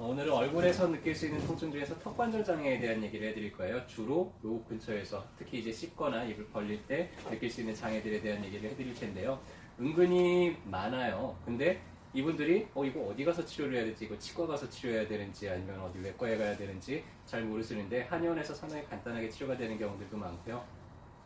오늘은 얼굴에서 느낄 수 있는 통증 중에서 턱관절 장애에 대한 얘기를 해드릴 거예요. 주로 요 근처에서 특히 이제 씹거나 입을 벌릴 때 느낄 수 있는 장애들에 대한 얘기를 해드릴 텐데요. 은근히 많아요. 근데 이분들이 이거 어디 가서 치료를 해야 될지, 이거 치과 가서 치료해야 되는지 아니면 어디 외과에 가야 되는지 잘 모르시는데 한의원에서 상당히 간단하게 치료가 되는 경우들도 많고요.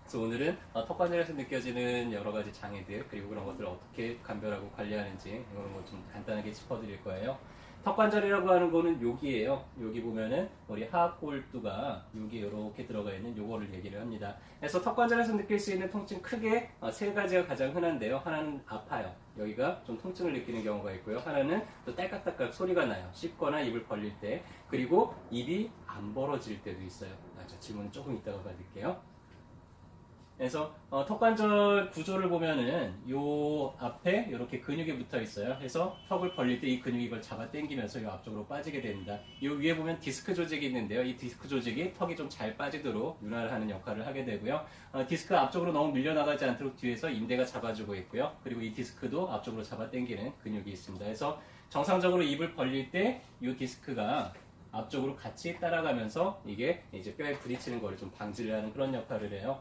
그래서 오늘은 턱관절에서 느껴지는 여러 가지 장애들 그리고 그런 것들을 어떻게 감별하고 관리하는지 이런 거 좀 간단하게 짚어드릴 거예요. 턱관절이라고 하는 거는 여기에요. 여기 보면은 우리 하악골두가 여기 이렇게 들어가 있는 요거를 얘기를 합니다. 그래서 턱관절에서 느낄 수 있는 통증 크게 세 가지가 가장 흔한데요. 하나는 아파요. 여기가 좀 통증을 느끼는 경우가 있고요. 하나는 또 딸깍딸깍 소리가 나요. 씹거나 입을 벌릴 때. 그리고 입이 안 벌어질 때도 있어요. 질문 조금 이따가 받을게요. 그래서 턱관절 구조를 보면은 요 앞에 이렇게 근육이 붙어 있어요. 그래서 턱을 벌릴 때 이 근육이 이걸 잡아 당기면서 요 앞쪽으로 빠지게 됩니다. 요 위에 보면 디스크 조직이 있는데요. 이 디스크 조직이 턱이 좀 잘 빠지도록 윤활하는 역할을 하게 되고요. 디스크가 앞쪽으로 너무 밀려나가지 않도록 뒤에서 인대가 잡아주고 있고요. 그리고 이 디스크도 앞쪽으로 잡아 당기는 근육이 있습니다. 그래서 정상적으로 입을 벌릴 때 이 디스크가 앞쪽으로 같이 따라가면서 이게 이제 뼈에 부딪히는 거를 좀 방지를 하는 그런 역할을 해요.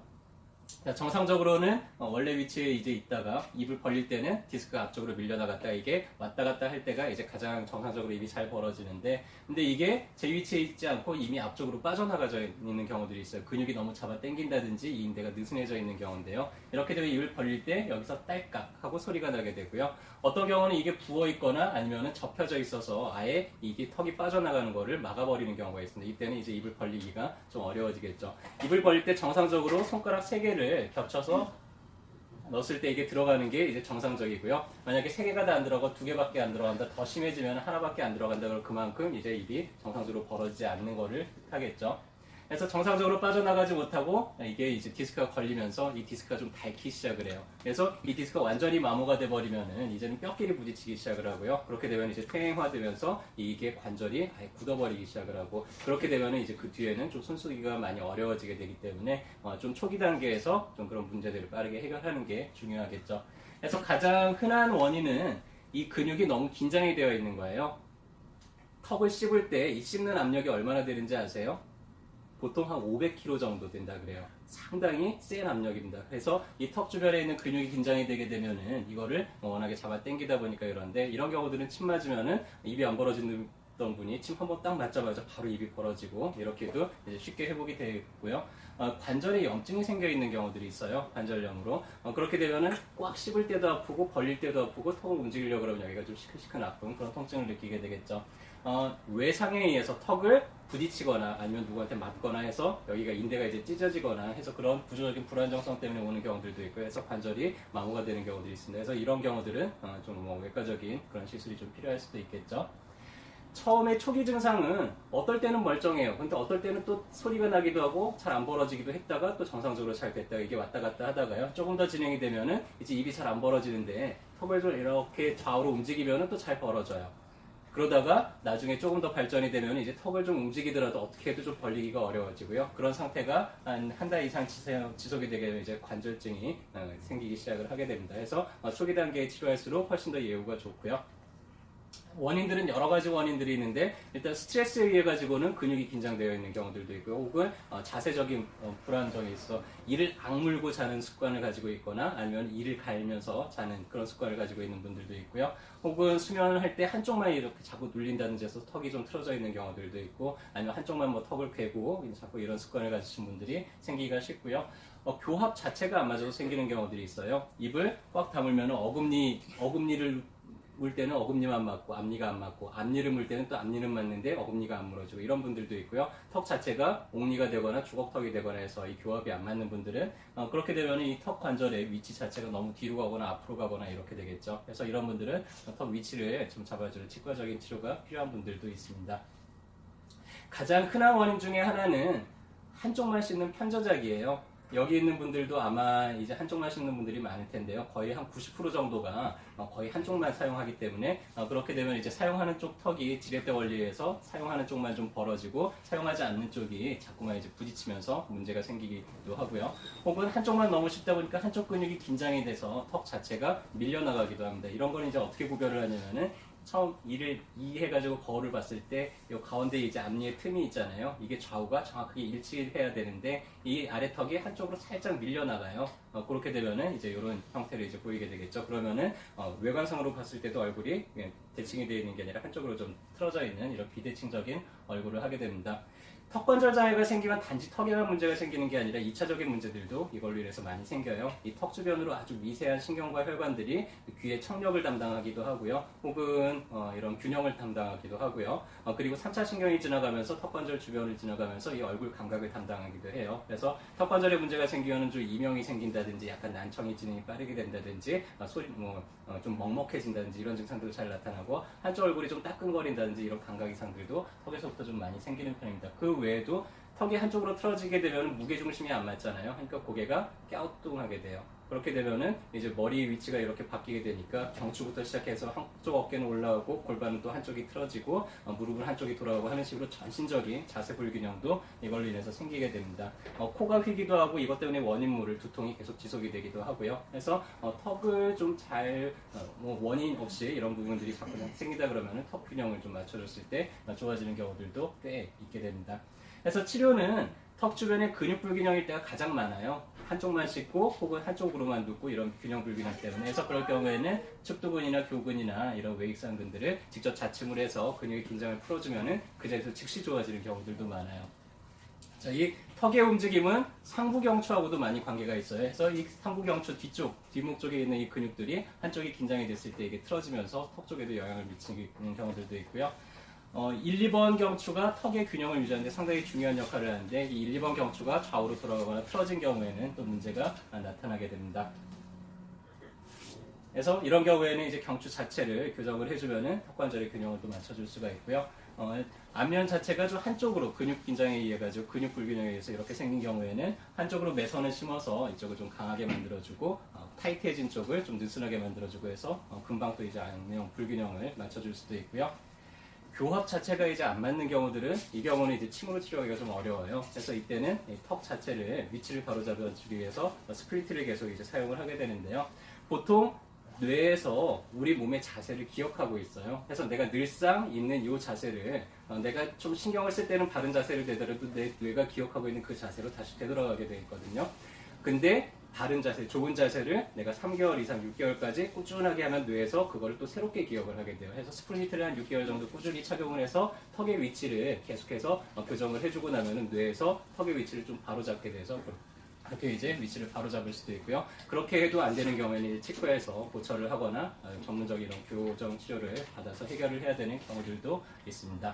정상적으로는 원래 위치에 이제 있다가 입을 벌릴 때는 디스크가 앞쪽으로 밀려나갔다 이게 왔다 갔다 할 때가 이제 가장 정상적으로 입이 잘 벌어지는데, 근데 이게 제 위치에 있지 않고 이미 앞쪽으로 빠져나가져 있는 경우들이 있어요. 근육이 너무 잡아 당긴다든지 이 인대가 느슨해져 있는 경우인데요. 이렇게 되면 입을 벌릴 때 여기서 딸깍 하고 소리가 나게 되고요. 어떤 경우는 이게 부어 있거나 아니면은 접혀져 있어서 아예 이게 턱이 빠져나가는 거를 막아버리는 경우가 있습니다. 이때는 이제 입을 벌리기가 좀 어려워지겠죠. 입을 벌릴 때 정상적으로 손가락 3개를 겹쳐서 넣었을 때 이게 들어가는 게 이제 정상적이고요. 만약에 3개가 다 안 들어가고 2개밖에 안 들어간다, 더 심해지면 하나밖에 안 들어간다, 그럼 그만큼 이제 입이 정상적으로 벌어지지 않는 거를 뜻하겠죠. 그래서 정상적으로 빠져나가지 못하고 이게 이제 디스크가 걸리면서 이 디스크가 좀 닳기 시작을 해요. 그래서 이 디스크가 완전히 마모가 돼버리면은 이제는 뼈끼리 부딪히기 시작을 하고요. 그렇게 되면 이제 퇴행화되면서 이게 관절이 아예 굳어버리기 시작을 하고, 그렇게 되면은 이제 그 뒤에는 좀 손쓰기가 많이 어려워지게 되기 때문에 좀 초기 단계에서 좀 그런 문제들을 빠르게 해결하는 게 중요하겠죠. 그래서 가장 흔한 원인은 이 근육이 너무 긴장이 되어 있는 거예요. 턱을 씹을 때 이 씹는 압력이 얼마나 되는지 아세요? 보통 한 500kg 정도 된다 그래요. 상당히 센 압력입니다. 그래서 이 턱 주변에 있는 근육이 긴장이 되게 되면은 이거를 워낙에 잡아 당기다 보니까 이런데, 이런 경우들은 침 맞으면은 입이 안 벌어지는 분이 침 한번 딱 맞자마자 바로 입이 벌어지고 이렇게도 이제 쉽게 회복이 되고요. 관절에 염증이 생겨 있는 경우들이 있어요. 관절염으로. 그렇게 되면은 꽉 씹을 때도 아프고 벌릴 때도 아프고 턱을 움직이려고 그러면 여기가 좀 시큰시큰 아픈 그런 통증을 느끼게 되겠죠. 외상에 의해서 턱을 부딪히거나 아니면 누구한테 맞거나 해서 여기가 인대가 이제 찢어지거나 해서 그런 구조적인 불안정성 때문에 오는 경우들도 있고 해서 관절이 마모가 되는 경우들이 있습니다. 그래서 이런 경우들은 좀 외과적인 그런 시술이 좀 필요할 수도 있겠죠. 처음에 초기 증상은 어떨 때는 멀쩡해요. 근데 어떨 때는 또 소리가 나기도 하고 잘 안 벌어지기도 했다가 또 정상적으로 잘 됐다가 이게 왔다 갔다 하다가요. 조금 더 진행이 되면은 이제 입이 잘 안 벌어지는데 턱을 좀 이렇게 좌우로 움직이면은 또 잘 벌어져요. 그러다가 나중에 조금 더 발전이 되면 이제 턱을 좀 움직이더라도 어떻게 해도 좀 벌리기가 어려워지고요. 그런 상태가 한 달 이상 지속이 되게 되면 이제 관절증이 생기기 시작을 하게 됩니다. 그래서 초기 단계에 치료할수록 훨씬 더 예후가 좋고요. 원인들은 여러 가지 원인들이 있는데, 일단 스트레스에 의해 가지고는 근육이 긴장되어 있는 경우들도 있고요. 혹은 자세적인 불안정이 있어 이를 악물고 자는 습관을 가지고 있거나 아니면 이를 갈면서 자는 그런 습관을 가지고 있는 분들도 있고요. 혹은 수면을 할 때 한쪽만 이렇게 자꾸 눌린다든지 해서 턱이 좀 틀어져 있는 경우들도 있고, 아니면 한쪽만 뭐 턱을 괴고 자꾸 이런 습관을 가지신 분들이 생기기가 쉽고요. 교합 자체가 안 맞아서 생기는 경우들이 있어요. 입을 꽉 다물면 어금니를 물 때는 어금니만 맞고 앞니가 안 맞고, 앞니를 물 때는 또 앞니는 맞는데 어금니가 안 물어지고 이런 분들도 있고요. 턱 자체가 옥니가 되거나 주걱턱이 되거나 해서 이 교합이 안 맞는 분들은 그렇게 되면 이 턱 관절의 위치 자체가 너무 뒤로 가거나 앞으로 가거나 이렇게 되겠죠. 그래서 이런 분들은 턱 위치를 좀 잡아주는 치과적인 치료가 필요한 분들도 있습니다. 가장 흔한 원인 중에 하나는 한쪽만 씹는 편저작이에요. 여기 있는 분들도 아마 이제 한쪽만 씹는 분들이 많을 텐데요. 거의 한 90% 정도가 거의 한쪽만 사용하기 때문에 그렇게 되면 이제 사용하는 쪽 턱이 지렛대 원리에서 사용하는 쪽만 좀 벌어지고 사용하지 않는 쪽이 자꾸만 이제 부딪히면서 문제가 생기기도 하고요. 혹은 한쪽만 너무 씹다 보니까 한쪽 근육이 긴장이 돼서 턱 자체가 밀려나가기도 합니다. 이런 건 이제 어떻게 구별을 하냐면은 처음 이 해가지고 거울을 봤을 때 이 가운데 이제 앞니의 틈이 있잖아요. 이게 좌우가 정확하게 일치해야 되는데 이 아래 턱이 한쪽으로 살짝 밀려나가요. 그렇게 되면은 이제 이런 형태로 이제 보이게 되겠죠. 그러면은 외관상으로 봤을 때도 얼굴이 대칭이 되어 있는 게 아니라 한쪽으로 좀 틀어져 있는 이런 비대칭적인 얼굴을 하게 됩니다. 턱관절 장애가 생기면 단지 턱에만 문제가 생기는 게 아니라 2차적인 문제들도 이걸로 인해서 많이 생겨요. 이 턱 주변으로 아주 미세한 신경과 혈관들이 귀의 청력을 담당하기도 하고요. 혹은 이런 균형을 담당하기도 하고요. 그리고 3차 신경이 지나가면서 턱관절 주변을 지나가면서 이 얼굴 감각을 담당하기도 해요. 그래서 턱관절에 문제가 생기면 좀 이명이 생긴다든지 약간 난청이 진행이 빠르게 된다든지 좀 먹먹해진다든지 이런 증상들도 잘 나타나고 한쪽 얼굴이 좀 따끔거린다든지 이런 감각 이상들도 턱에서부터 좀 많이 생기는 편입니다. 그 외에도 턱이 한쪽으로 틀어지게 되면 무게중심이 안 맞잖아요. 그러니까 고개가 갸우뚱하게 돼요. 그렇게 되면은 이제 머리 위치가 이렇게 바뀌게 되니까 경추부터 시작해서 한쪽 어깨는 올라오고 골반은 또 한쪽이 틀어지고 무릎은 한쪽이 돌아가고 하는 식으로 전신적인 자세 불균형도 이걸로 인해서 생기게 됩니다. 코가 휘기도 하고 이것 때문에 원인 모를 두통이 계속 지속이 되기도 하고요. 그래서 턱을 좀 잘 원인 없이 이런 부분들이 자꾸 생기다 그러면은 턱 균형을 좀 맞춰줬을 때 좋아지는 경우들도 꽤 있게 됩니다. 그래서 치료는 턱 주변의 근육 불균형일 때가 가장 많아요. 한쪽만 씻고 혹은 한쪽으로만 눕고 이런 균형 불균형 때문에. 그래서 그럴 경우에는 측두근이나 교근이나 이런 외익상근들을 직접 자침을 해서 근육의 긴장을 풀어주면은 그 자리에서 즉시 좋아지는 경우들도 많아요. 자, 이 턱의 움직임은 상부경추하고도 많이 관계가 있어요. 그래서 이 상부경추 뒤쪽, 뒷목 쪽에 있는 이 근육들이 한쪽이 긴장이 됐을 때 이게 틀어지면서 턱 쪽에도 영향을 미치는 경우들도 있고요. 1, 2번 경추가 턱의 균형을 유지하는 데 상당히 중요한 역할을 하는데 이 1, 2번 경추가 좌우로 돌아가거나 틀어진 경우에는 또 문제가 나타나게 됩니다. 그래서 이런 경우에는 이제 경추 자체를 교정을 해주면은 턱관절의 균형을 또 맞춰줄 수가 있고요. 안면 자체가 좀 한쪽으로 근육 긴장에 의해 가지고 근육 불균형에 의해서 이렇게 생긴 경우에는 한쪽으로 매선을 심어서 이쪽을 좀 강하게 만들어주고 타이트해진 쪽을 좀 느슨하게 만들어주고 해서 금방 또 이제 안면 불균형을 맞춰줄 수도 있고요. 교합 자체가 이제 안 맞는 경우들은 이 경우는 이제 침으로 치료하기가 좀 어려워요. 그래서 이때는 턱 자체를 위치를 바로잡아주기 위해서 스플리트를 계속 이제 사용을 하게 되는데요. 보통 뇌에서 우리 몸의 자세를 기억하고 있어요. 그래서 내가 늘상 있는 이 자세를 내가 좀 신경을 쓸 때는 바른 자세를 되더라도 내 뇌가 기억하고 있는 그 자세로 다시 되돌아가게 되어 있거든요. 근데 바른 자세, 좋은 자세를 내가 3개월 이상 6개월까지 꾸준하게 하면 뇌에서 그걸 또 새롭게 기억을 하게 돼요. 그래서 스플리트를 한 6개월 정도 꾸준히 착용을 해서 턱의 위치를 계속해서 교정을 해주고 나면은 뇌에서 턱의 위치를 좀 바로잡게 돼서 그렇게 이제 위치를 바로잡을 수도 있고요. 그렇게 해도 안 되는 경우에는 치과에서 보철을 하거나 전문적인 이런 교정 치료를 받아서 해결을 해야 되는 경우들도 있습니다.